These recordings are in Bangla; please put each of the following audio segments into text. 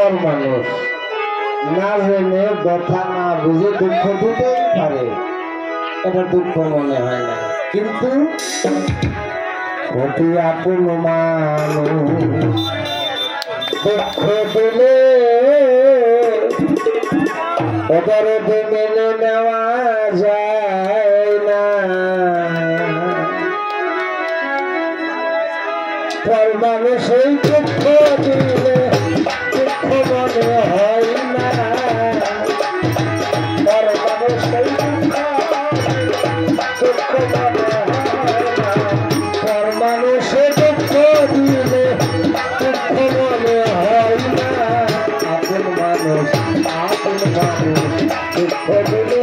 পর মানুষ না জেনে ব্যথা না বুঝে দুঃখ দিতেই পারে, এটা দুঃখ মনে হয় না। কিন্তু অতি আপন মানুষ দুঃখ দিলে ওদের মেনে নেওয়া যায় না। পর মানুষ এই দুঃখ দিলে দুঃখ মনে হয় না। পর মানুষ এই দুঃখ মনে হয় না। পর মানুষ দুঃখ দিলে দুঃখ মনে হয় না। আপন মানুষ দুঃখ দিলে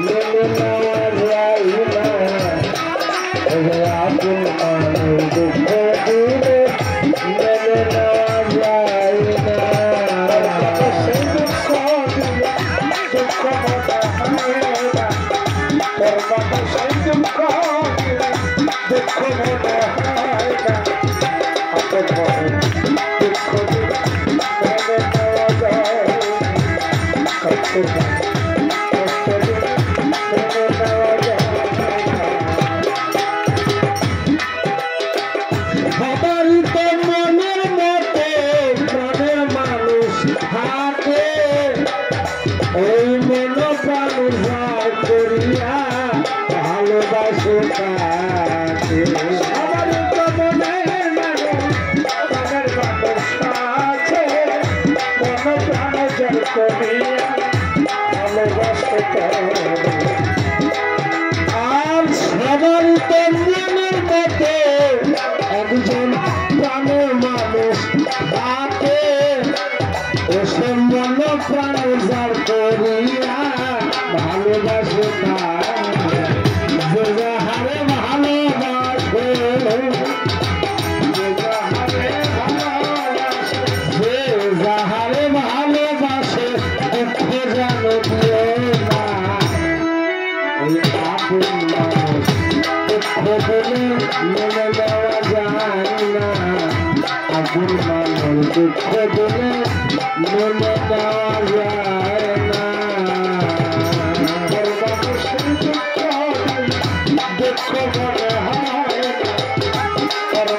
মেনে নেওয়া যায় না। আপন মানুষ দুঃখ দিলে মেনে নেওয়া যায় না। সেই দুঃখ দিলে দুঃখ মনে হয় না। সেই দুঃখ দিলে দুঃখ মনে হয় না। আপন মানুষ দুঃখ দিলে মেনে নেওয়া যায় না। ভালোবাসো তাকে আমার তো মনে মনের মানুষ আছে মন প্রাণ জল করিয়া ভালোবাসো আর সবার তো মনের মধ্যে একজন প্রাণের মানুষ থাকে এসে মন প্রাণ জল করিয়া ভালোবাসো মেনে দেওয়া যায় না। আপন মানুষ দুঃখ দিলে মেনে দেওয়া যায় না। দুঃখ মনে হয় না।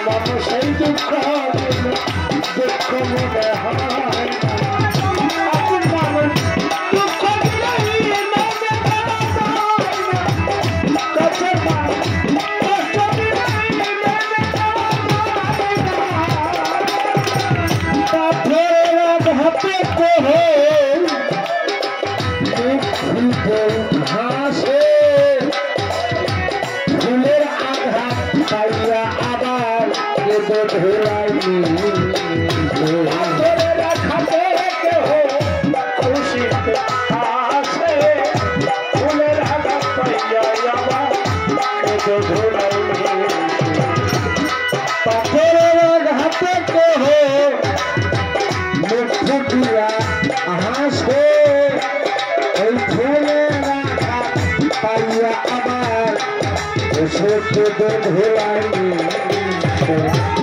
মানুষ এই দুঃখ দিলে দুঃখ মনে হয় না। আপন মানুষ দুঃখ দিলে হাসে ফুলের আঘাত পাইয়া আবার ধরাইনি খাতে খুশিতে হাসে ফুলের আঘাত পাইয়া আবার ধরাইনি পাথরের আঘাতে কেহ মুখ ফুটিয়া হাসে এই ফুলের আঘাত পাইয়া আবার সত্যি ধরাইনি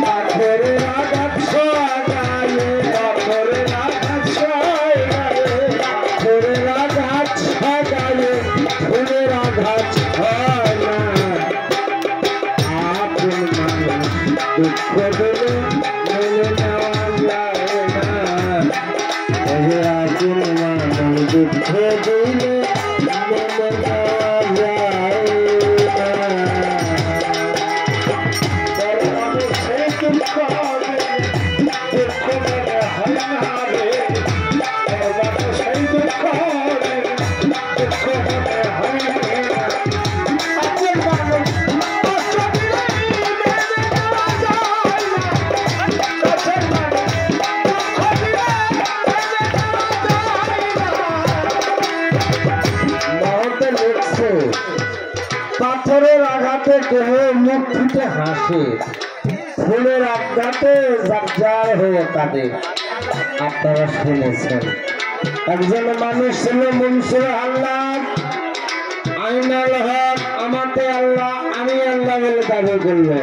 পাথরের আঘাত সাগায়ে পাথরের আঘাত সাগায়ে ফুলের আঘাত সাগায়ে ফুলের আঘাত হয় না। আপন মানুষ দুঃখ দিলে মেনে নেওয়া যায় না। আপন মানুষ দুঃখ দিলে মেনে নেওয়া যায় না। দুঃখ দুঃখ মনে হয় না রে। সেই দুঃখ দুঃখ মনে হয় না। আপন মানুষ পাথরের আঘাতে কেহ মুখ ফুটে হাসে ফুলের আঘাতে জারজার হয়ে কাঁদে। আপনারা শুনেছেন একজন মানুষ ছিল মনসুর আল্লাহ আইনাল হক আমাকে আল্লাহ আমি আল্লাহ বলে দাবি করলো।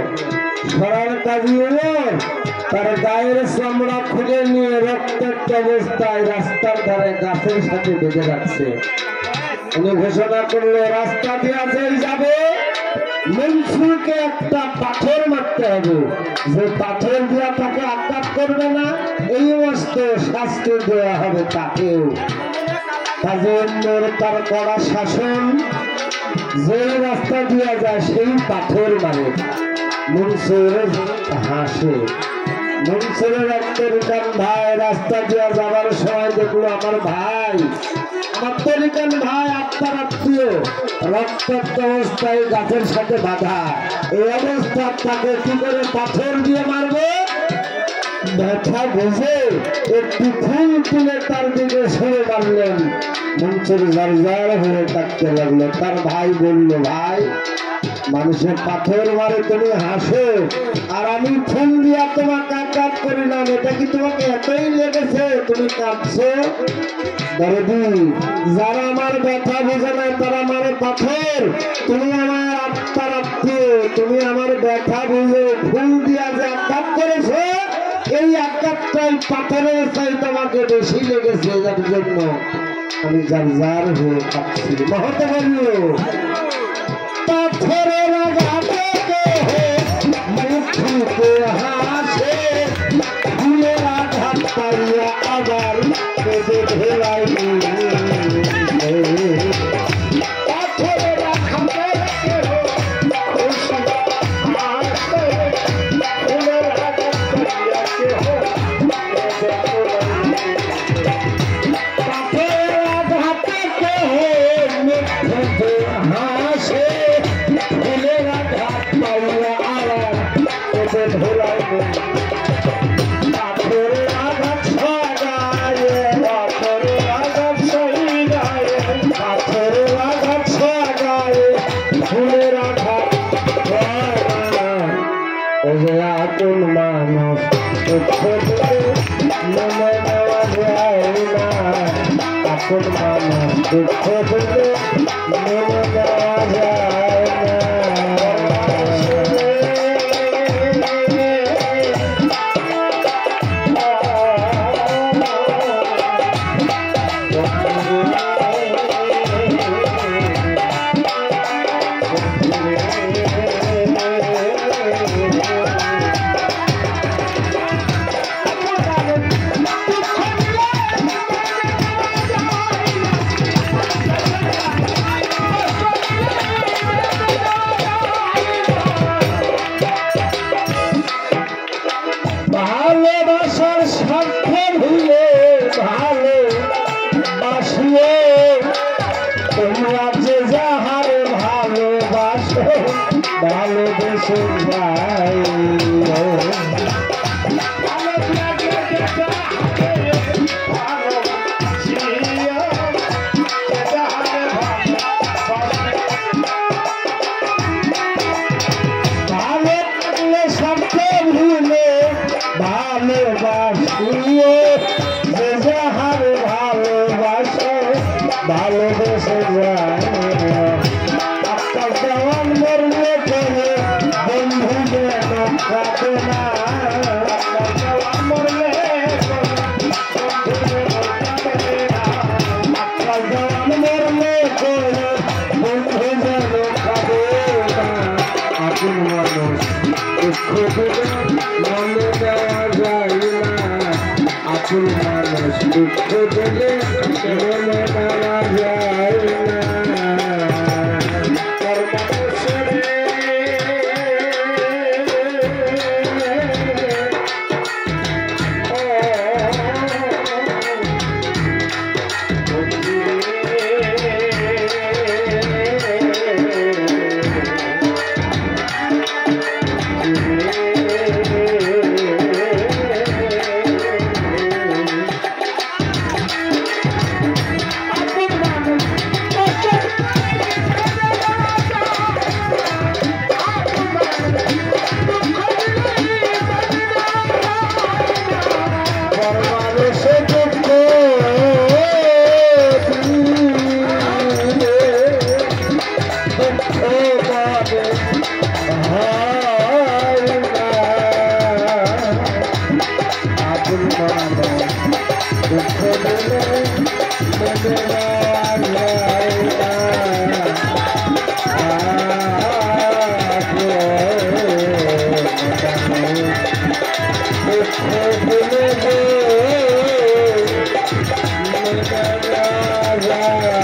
সরার কাজী হলো তার গায়ের চামড়া খুলে নিয়ে রক্তাক্ত অবস্থায় রাস্তার ধারে গাছের সাথে বেঁধে রাখছে। উনি ঘোষণা করলো রাস্তা দিয়ে যেই যাবে মনসুরকে একটা পাথর মারতে হবে, যে পাথর দিয়া তাকে আঘাত করবে না এই অবস্থা শাস্তি দেওয়া হবে তাকেও। তার কড়া শাসন, যে রাস্তা দিয়া যায় সেই পাথর মারে। মনসুর হাসে। মনসুরের তরিকান ভাই রাস্তা দিয়া যাবার সময় দেখলো আমার ভাই, আমার তরিকান ভাই আপনার আত্মীয় রক্তাক্ত অবস্থায় গাছের সাথে বাঁধা, এই অবস্থা তাকে কি করে পাথর দিয়ে মারবে? ব্যথা বুঝে একটু ফুল তুলে তার দিকে সরে মারলেন। মনসুর জারজার হয়ে কাটতে লাগলো। তার ভাই বলল, ভাই মানুষের পাথর মারে তুমি হাসো, আর আমি ফুল দিয়া তোমাকে আঘাত করিলাম, এটা কি তোমাকে এতই লেগেছে তুমি কাঁদছো? দরদি, যারা আমার ব্যথা বোঝে না তারা আমার পাথর, তুমি আমার আত্মার আত্মীয়, তুমি আমার ব্যথা বুঝে ফুল দিয়া যে আঘাত করেছো, এই আঘাতটাই পাথরের চাই তোমাকে বেশি লেগেছে, যার জন্য আমি জারজার হয়ে কাঁদছি। মহতে বলল, পাথরের আঘাতে মুখে হাসে, ফুলের আঘাত পাইয়া আবার কেঁদে ভেলাই। পাথরের আঘাতে ফুলের আঘাত পাইয়া পাথরের আঘাতে মুখে হাসে, ফুলের আঘাত পাইয়া আবার কেঁদে ভেলাই। পাথরের আঘাত সাগায়, পাথরের আঘাত সাগায়, পাথরের আঘাত সাগায়, ফুলের আঘাত আপন মানুষ মনে নেওয়া যায় না, আপন মানুষ দুঃখ দিলে মনে নেওয়া যায় না। ভালোবাসার স্বার্থ ভুলে ভালোবাসিয়ে তোমরা যে যাহারে ভালোবাসো ভালোবেসে যাই। ভালোবাসিয়ে যে যাহারে ভালোবাসো ভালোবেসে যায়। আকাশ দেওয়ান মরলে করে বন্ধু যেন কাটে না, আকাশ দেওয়ান মরলে আকাশ দেওয়ান মরলে করে বন্ধু যেন কাটে না। আপন মানুষ দুঃখ দিলে মনে দেওয়া যায় না, আপন মানুষ দুঃখ দিলে মনে দেওয়া যায় না। আপন মানুষ Yeah.